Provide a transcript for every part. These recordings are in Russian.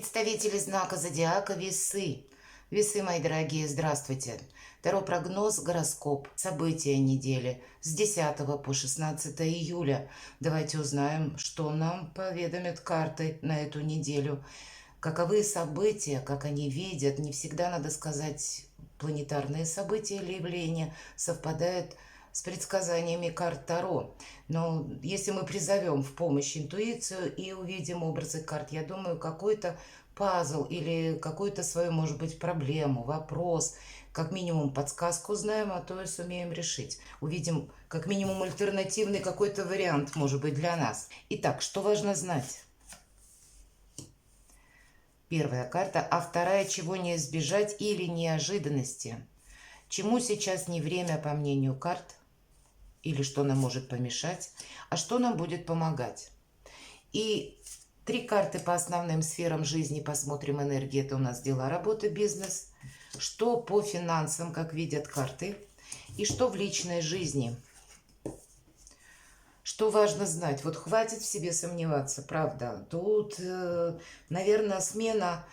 Представители знака зодиака Весы. Весы, мои дорогие, здравствуйте. Таро прогноз, гороскоп, события недели с 10 по 16 июля. Давайте узнаем, что нам поведомят карты на эту неделю. Каковы события, как они видят, не всегда, надо сказать, планетарные события или явления совпадают с предсказаниями карт Таро. Но если мы призовем в помощь интуицию и увидим образы карт, я думаю, какой-то пазл или какую-то свою, может быть, проблему, вопрос, как минимум подсказку знаем, а то и сумеем решить. Увидим как минимум альтернативный какой-то вариант, может быть, для нас. Итак, что важно знать? Первая карта, а вторая, чего не избежать или неожиданности. Чему сейчас не время, по мнению карт, или что нам может помешать, а что нам будет помогать. И три карты по основным сферам жизни. Посмотрим энергии. Это у нас дела, работа, бизнес. Что по финансам, как видят карты. И что в личной жизни. Что важно знать? Вот хватит в себе сомневаться, правда. Тут, наверное, смена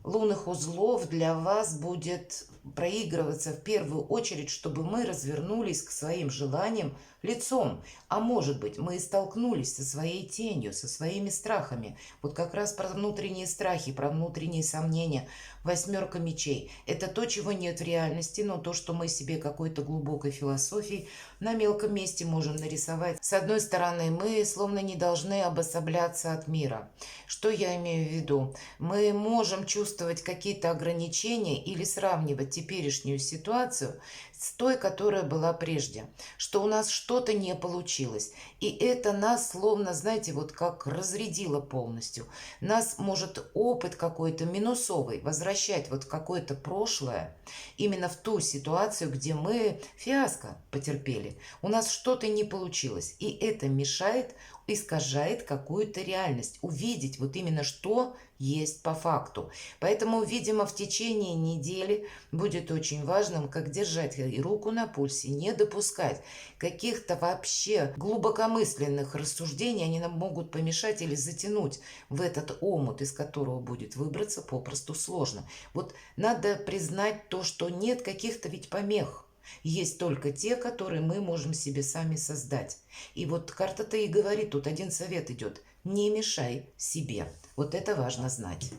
лунных узлов для вас будет проигрываться в первую очередь, чтобы мы развернулись к своим желаниям лицом. А может быть, мы и столкнулись со своей тенью, со своими страхами. Вот как раз про внутренние страхи, про внутренние сомнения. Восьмерка мечей. Это то, чего нет в реальности, но то, что мы себе какой-то глубокой философией на мелком месте можем нарисовать. С одной стороны, мы словно не должны обособляться от мира. Что я имею в виду? Мы можем чувствовать какие-то ограничения или сравнивать теперешнюю ситуацию с той, которая была прежде. Что у нас что-то не получилось. И это нас словно, знаете, вот как разрядило полностью. Нас может опыт какой-то минусовый возвращать вот в какое-то прошлое, именно в ту ситуацию, где мы фиаско потерпели. У нас что-то не получилось. И это мешает, искажает какую-то реальность. Увидеть вот именно что есть по факту. Поэтому, видимо, в течение недели будет очень важным, как держать руку на пульсе, не допускать каких-то вообще глубокомысленных рассуждений. Они нам могут помешать или затянуть в этот омут, из которого будет выбраться попросту сложно. Вот надо признать то, что нет каких-то ведь помех. Есть только те, которые мы можем себе сами создать. И вот карта-то и говорит, тут один совет идет. Не мешай себе. Вот это важно знать.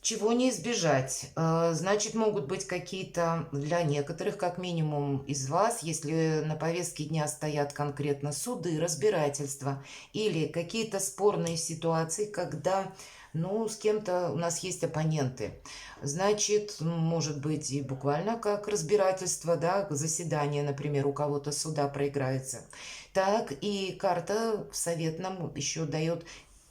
Чего не избежать? Значит, могут быть какие-то, для некоторых, как минимум из вас, если на повестке дня стоят конкретно суды, разбирательства или какие-то спорные ситуации, когда, ну, с кем-то у нас есть оппоненты. Значит, может быть и буквально как разбирательство, да, заседание, например, у кого-то суда проиграется. Так и карта совет нам еще дает,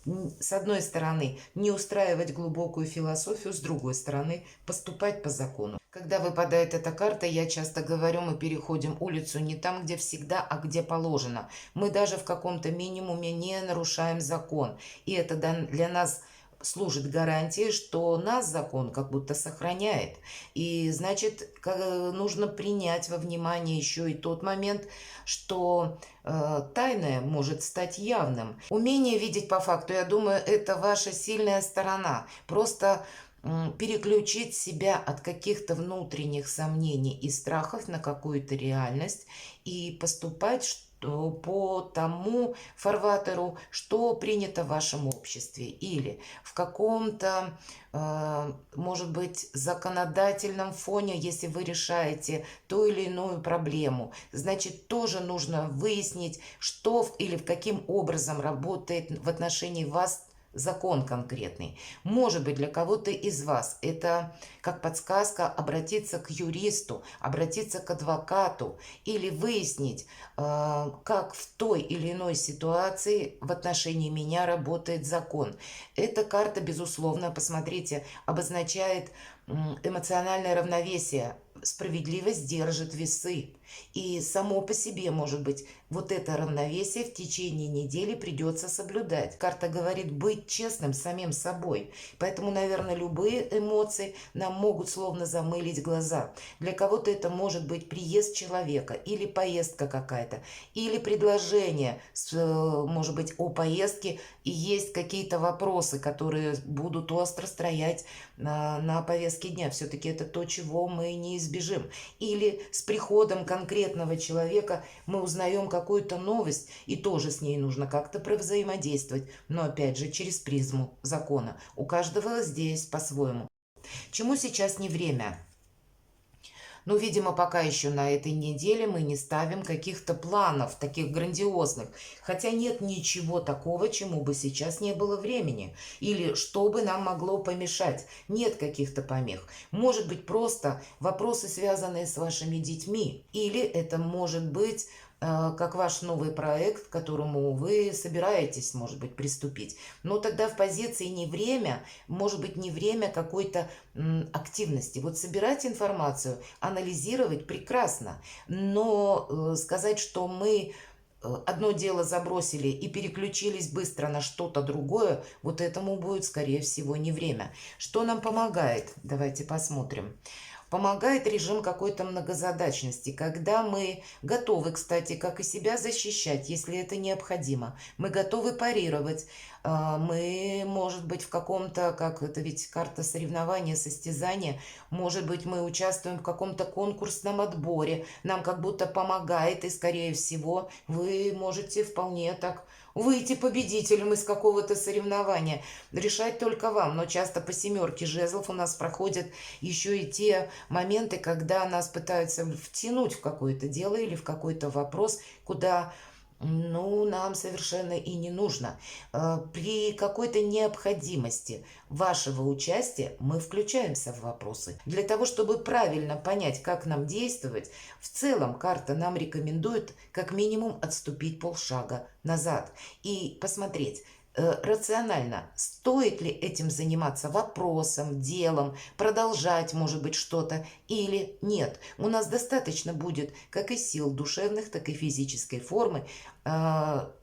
с одной стороны, не устраивать глубокую философию, с другой стороны, поступать по закону. Когда выпадает эта карта, я часто говорю, мы переходим улицу не там, где всегда, а где положено. Мы даже в каком-то минимуме не нарушаем закон. И это для нас служит гарантией, что нас закон как будто сохраняет. И значит, нужно принять во внимание еще и тот момент, что тайное может стать явным. Умение видеть по факту, я думаю, это ваша сильная сторона. Просто переключить себя от каких-то внутренних сомнений и страхов на какую-то реальность и поступать по тому фарватеру, что принято в вашем обществе, или в каком-то, может быть, законодательном фоне, если вы решаете ту или иную проблему, значит, тоже нужно выяснить, что или каким образом работает в отношении вас закон конкретный. Может быть, для кого-то из вас это как подсказка обратиться к юристу, обратиться к адвокату или выяснить, как в той или иной ситуации в отношении меня работает закон. Эта карта, безусловно, посмотрите, обозначает эмоциональное равновесие. Справедливость держит весы. И само по себе, может быть, вот это равновесие в течение недели придется соблюдать. Карта говорит быть честным с самим собой. Поэтому, наверное, любые эмоции нам могут словно замылить глаза. Для кого-то это может быть приезд человека или поездка какая-то, или предложение, может быть, о поездке, и есть какие-то вопросы, которые будут остро стоять на повестке дня. Все-таки это то, чего мы не избежим. Или с приходом конкретного человека мы узнаем какую-то новость, и тоже с ней нужно как-то взаимодействовать, но опять же через призму закона. У каждого здесь по-своему. Чему сейчас не время? Ну, видимо, пока еще на этой неделе мы не ставим каких-то планов, таких грандиозных. Хотя нет ничего такого, чему бы сейчас не было времени. Или что бы нам могло помешать. Нет каких-то помех. Может быть, просто вопросы, связанные с вашими детьми. Или это может быть как ваш новый проект, к которому вы собираетесь, может быть, приступить. Но тогда в позиции не время, может быть, не время какой-то активности. Вот собирать информацию, анализировать прекрасно, но сказать, что мы одно дело забросили и переключились быстро на что-то другое, вот этому будет, скорее всего, не время. Что нам помогает? Давайте посмотрим. Помогает режим какой-то многозадачности, когда мы готовы, кстати, как и себя защищать, если это необходимо. Мы готовы парировать. Мы, может быть, в каком-то, как это ведь карта соревнования, состязания, может быть, мы участвуем в каком-то конкурсном отборе, нам как будто помогает, и, скорее всего, вы можете вполне так выйти победителем из какого-то соревнования. Решать только вам, но часто по семерке жезлов у нас проходят еще и те моменты, когда нас пытаются втянуть в какое-то дело или в какой-то вопрос, куда ну, нам совершенно и не нужно. При какой-то необходимости вашего участия мы включаемся в вопросы. Для того, чтобы правильно понять, как нам действовать, в целом карта нам рекомендует как минимум отступить полшага назад и посмотреть, рационально, стоит ли этим заниматься вопросом, делом, продолжать, может быть, что-то или нет. У нас достаточно будет как и сил душевных, так и физической формы,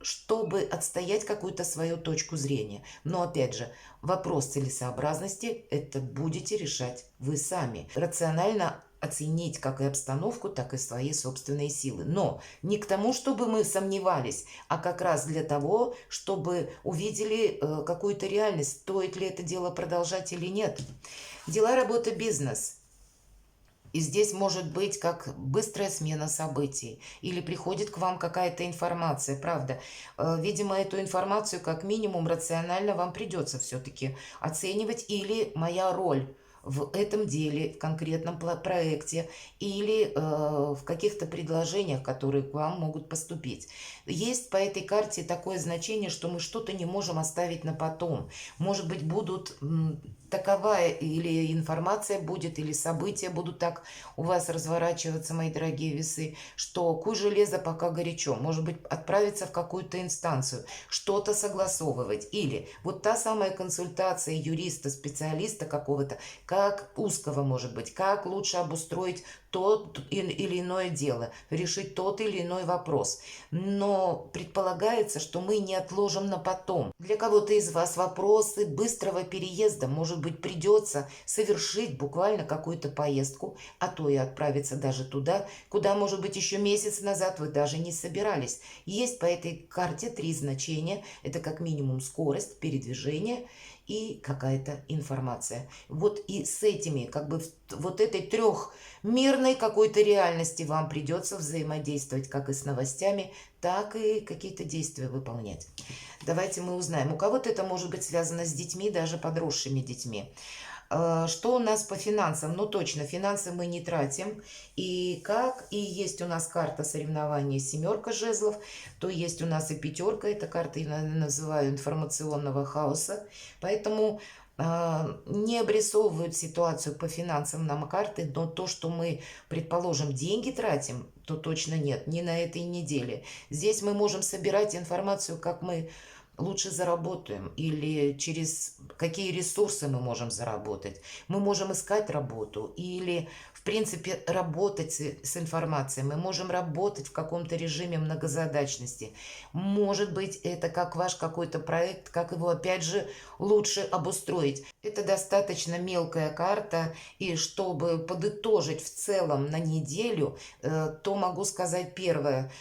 чтобы отстоять какую-то свою точку зрения. Но, опять же, вопрос целесообразности это будете решать вы сами. Рационально оценить как и обстановку, так и свои собственные силы. Но не к тому, чтобы мы сомневались, а как раз для того, чтобы увидели какую-то реальность, стоит ли это дело продолжать или нет. Дела, работа, бизнес. И здесь может быть как быстрая смена событий. Или приходит к вам какая-то информация, правда. Видимо, эту информацию как минимум рационально вам придется все-таки оценивать. Или моя роль в этом деле, в конкретном проекте или в каких-то предложениях, которые к вам могут поступить. Есть по этой карте такое значение, что мы что-то не можем оставить на потом. Может быть, будут таковая или информация будет, или события будут так у вас разворачиваться, мои дорогие весы, что куй железо пока горячо. Может быть, отправиться в какую-то инстанцию, что-то согласовывать. Или вот та самая консультация юриста, специалиста какого-то, как узкого, может быть, как лучше обустроить тот или иное дело, решить тот или иной вопрос. Но предполагается, что мы не отложим на потом. Для кого-то из вас вопросы быстрого переезда, может быть, придется совершить буквально какую-то поездку, а то и отправиться даже туда, куда, может быть, еще месяц назад вы даже не собирались. Есть по этой карте 3 значения. Это как минимум скорость передвижения и какая-то информация. Вот и с этими, как бы вот этой трехмерной какой-то реальности вам придется взаимодействовать как и с новостями, так и какие-то действия выполнять. Давайте мы узнаем. У кого-то это может быть связано с детьми, даже подросшими детьми. Что у нас по финансам? Ну точно, финансы мы не тратим. И как и есть у нас карта соревнования семерка жезлов, то есть у нас и пятерка. Это карта, я называю, информационного хаоса. Поэтому не обрисовывают ситуацию по финансам нам карты, но то, что мы, предположим, деньги тратим, то точно нет, не на этой неделе. Здесь мы можем собирать информацию, как мы лучше заработаем или через какие ресурсы мы можем заработать. Мы можем искать работу или, в принципе, работать с информацией. Мы можем работать в каком-то режиме многозадачности. Может быть, это как ваш какой-то проект, как его, опять же, лучше обустроить. Это достаточно мелкая карта, и чтобы подытожить в целом на неделю, то могу сказать первое.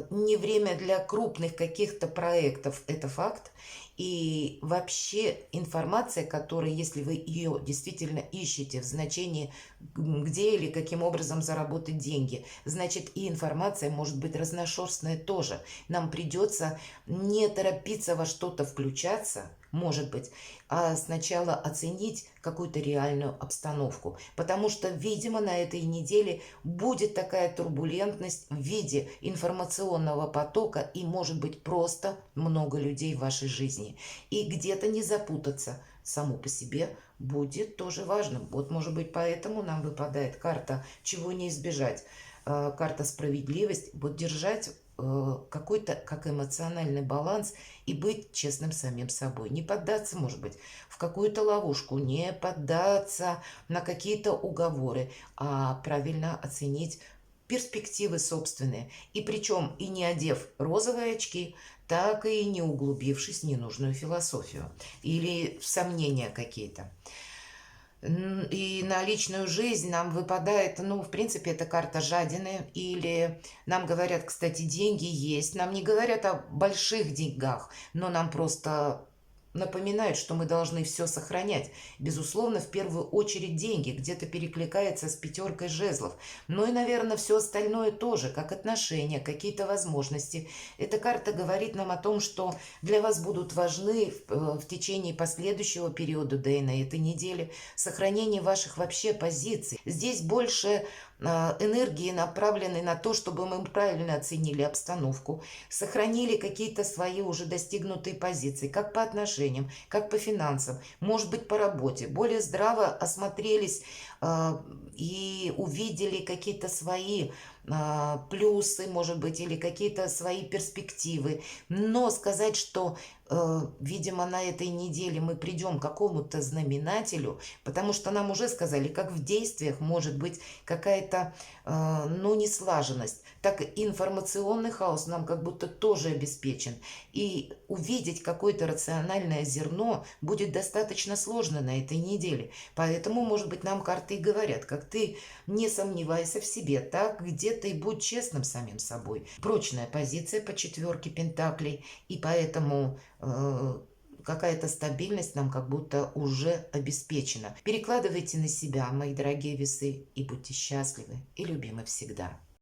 Не время для крупных каких-то проектов, это факт. И вообще информация, которая, если вы ее действительно ищете в значении, где или каким образом заработать деньги, значит и информация может быть разношерстная тоже. Нам придется не торопиться во что-то включаться, может быть, а сначала оценить какую-то реальную обстановку. Потому что, видимо, на этой неделе будет такая турбулентность в виде информационного потока и, может быть, просто много людей в вашей жизни. И где-то не запутаться само по себе будет тоже важным. Вот, может быть, поэтому нам выпадает карта «Чего не избежать». Карта «Справедливость». Вот держать какой-то как эмоциональный баланс и быть честным самим собой. Не поддаться, может быть, в какую-то ловушку, не поддаться на какие-то уговоры, а правильно оценить перспективы собственные. И причем и не одев розовые очки, так и не углубившись в ненужную философию или в сомнения какие-то. И на личную жизнь нам выпадает, ну, в принципе, это карта жадины. Или нам говорят, кстати, деньги есть. Нам не говорят о больших деньгах, но нам просто напоминают, что мы должны все сохранять. Безусловно, в первую очередь деньги, где-то перекликается с пятеркой жезлов. Ну и, наверное, все остальное тоже, как отношения, какие-то возможности. Эта карта говорит нам о том, что для вас будут важны в течение последующего периода, да и на этой неделе, сохранение ваших вообще позиций. Здесь больше энергии направлены на то, чтобы мы правильно оценили обстановку, сохранили какие-то свои уже достигнутые позиции, как по отношениям, как по финансам, может быть, по работе. Более здраво осмотрелись и увидели какие-то свои плюсы, может быть, или какие-то свои перспективы. Но сказать, что, видимо, на этой неделе мы придем к какому-то знаменателю, потому что нам уже сказали, как в действиях может быть какая-то, ну, неслаженность, так и информационный хаос нам как будто тоже обеспечен. И увидеть какое-то рациональное зерно будет достаточно сложно на этой неделе. Поэтому, может быть, нам карты и говорят, как ты не сомневайся в себе, так где-то и будь честным самим собой. Прочная позиция по четверке пентаклей, и поэтому какая-то стабильность нам как будто уже обеспечена. Перекладывайте на себя, мои дорогие весы, и будьте счастливы и любимы всегда.